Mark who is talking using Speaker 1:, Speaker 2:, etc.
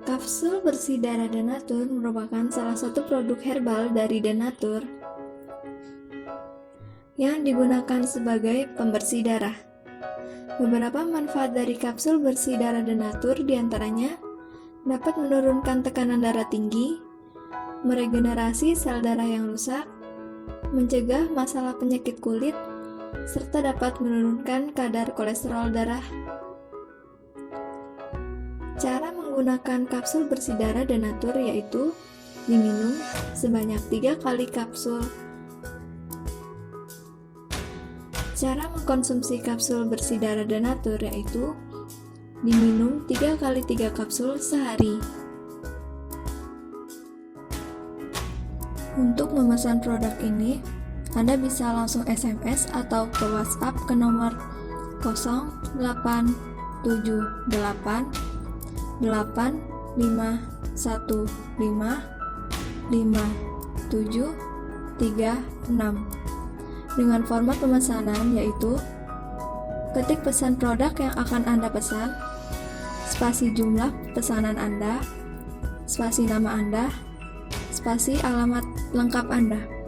Speaker 1: Kapsul bersih darah Denatur merupakan salah satu produk herbal dari Denatur yang digunakan sebagai pembersih darah. Beberapa manfaat dari kapsul bersih darah Denatur diantaranya dapat menurunkan tekanan darah tinggi, meregenerasi sel darah yang rusak, mencegah masalah penyakit kulit, serta dapat menurunkan kadar kolesterol darah. Cara menggunakan kapsul bersih darah Denatur yaitu diminum sebanyak 3 kali kapsul. Cara mengkonsumsi kapsul bersih darah Denatur yaitu diminum 3 kali 3 kapsul sehari. Untuk memesan produk ini, Anda bisa langsung SMS atau ke WhatsApp ke nomor 0878 85155736 dengan format pemesanan yaitu ketik pesan produk yang akan Anda pesan, spasi jumlah pesanan Anda, spasi nama Anda, spasi alamat lengkap Anda.